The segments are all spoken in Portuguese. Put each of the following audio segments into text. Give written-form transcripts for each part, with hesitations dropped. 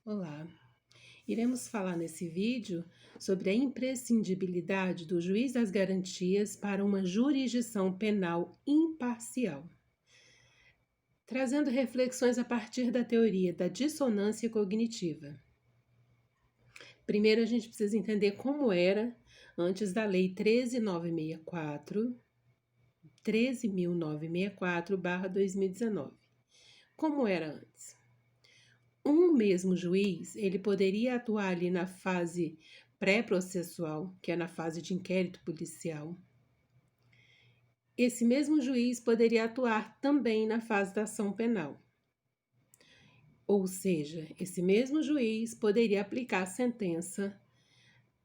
Olá, iremos falar nesse vídeo sobre a imprescindibilidade do juiz das garantias para uma jurisdição penal imparcial, trazendo reflexões a partir da teoria da dissonância cognitiva. Primeiro, a gente precisa entender como era antes da Lei 13.964/2019. Como era antes? Um mesmo juiz, ele poderia atuar ali na fase pré-processual, que é na fase de inquérito policial. Esse mesmo juiz poderia atuar também na fase da ação penal. Ou seja, esse mesmo juiz poderia aplicar a sentença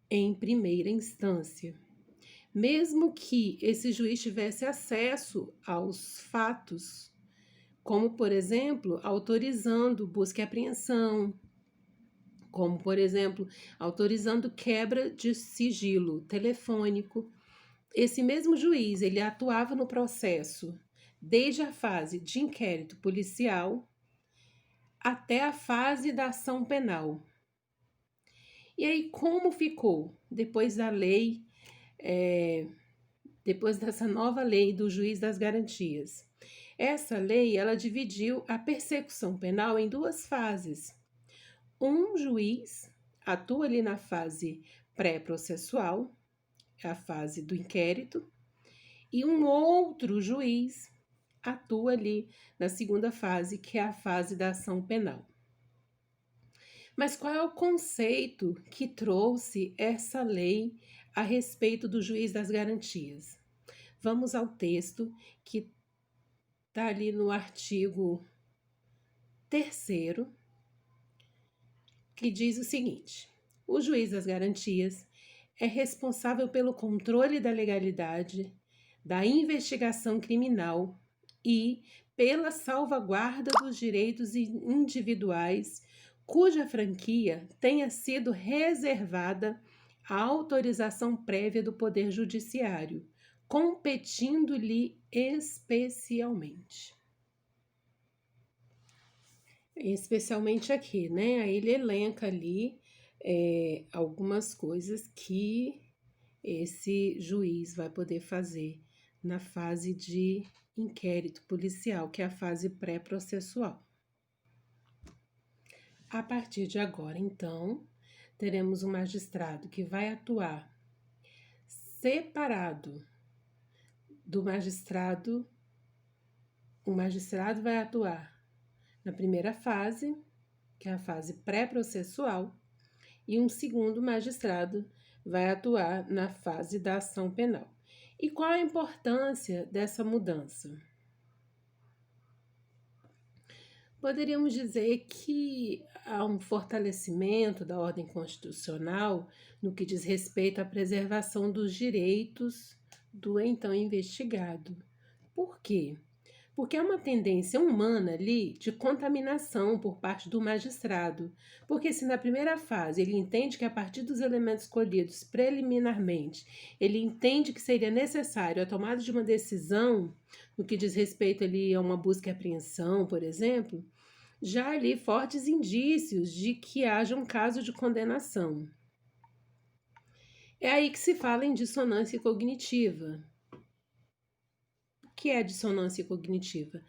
em primeira instância, mesmo que esse juiz tivesse acesso aos fatos, como, por exemplo, autorizando busca e apreensão, como, por exemplo, autorizando quebra de sigilo telefônico. Esse mesmo juiz, ele atuava no processo desde a fase de inquérito policial até a fase da ação penal. E aí, como ficou depois da lei, depois dessa nova lei do juiz das garantias? Essa lei, ela dividiu a persecução penal em duas fases. Um juiz atua ali na fase pré-processual, a fase do inquérito, e um outro juiz atua ali na segunda fase, que é a fase da ação penal. Mas qual é o conceito que trouxe essa lei a respeito do juiz das garantias? Vamos ao texto que está ali no artigo 3º, que diz o seguinte: o juiz das garantias é responsável pelo controle da legalidade, da investigação criminal e pela salvaguarda dos direitos individuais cuja franquia tenha sido reservada à autorização prévia do Poder Judiciário, competindo-lhe especialmente. Especialmente aqui, né? Aí ele elenca ali algumas coisas que esse juiz vai poder fazer na fase de inquérito policial, que é a fase pré-processual. A partir de agora, então, teremos um magistrado que vai atuar separado do magistrado. O magistrado vai atuar na primeira fase, que é a fase pré-processual, e um segundo magistrado vai atuar na fase da ação penal. E qual a importância dessa mudança? Poderíamos dizer que há um fortalecimento da ordem constitucional no que diz respeito à preservação dos direitos do então investigado. Por quê? Porque há uma tendência humana ali de contaminação por parte do magistrado. Porque se na primeira fase ele entende que a partir dos elementos colhidos preliminarmente, ele entende que seria necessário a tomada de uma decisão no que diz respeito ali a uma busca e apreensão, por exemplo, já há ali fortes indícios de que haja um caso de condenação. É aí que se fala em dissonância cognitiva. O que é dissonância cognitiva?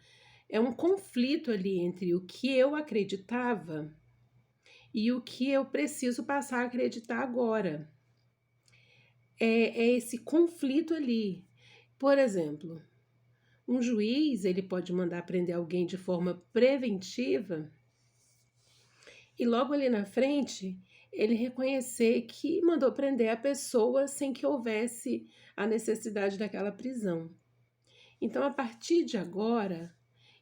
É um conflito ali entre o que eu acreditava e o que eu preciso passar a acreditar agora. É esse conflito ali. Por exemplo, um juiz ele pode mandar prender alguém de forma preventiva e logo ali na frente ele reconhecer que mandou prender a pessoa sem que houvesse a necessidade daquela prisão. Então, a partir de agora,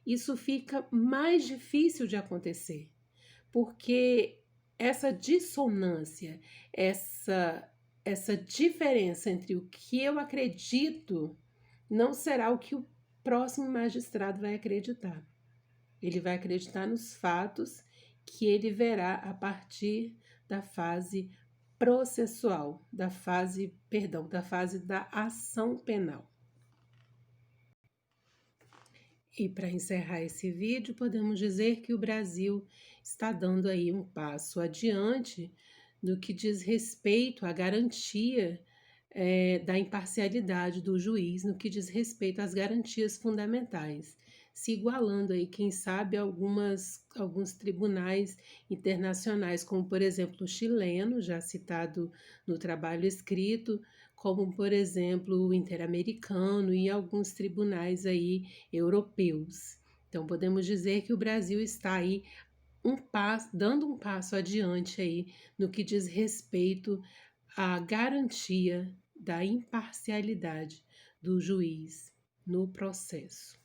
isso fica mais difícil de acontecer, porque essa dissonância, essa diferença entre o que eu acredito não será o que o próximo magistrado vai acreditar. Ele vai acreditar nos fatos que ele verá a partir da fase processual, da fase da ação penal. E para encerrar esse vídeo, podemos dizer que o Brasil está dando aí um passo adiante no que diz respeito à garantia da imparcialidade do juiz, no que diz respeito às garantias fundamentais, se igualando aí, quem sabe, alguns tribunais internacionais, como por exemplo o chileno, já citado no trabalho escrito, como por exemplo o interamericano e alguns tribunais aí europeus. Então, podemos dizer que o Brasil está aí dando um passo adiante aí no que diz respeito à garantia da imparcialidade do juiz no processo.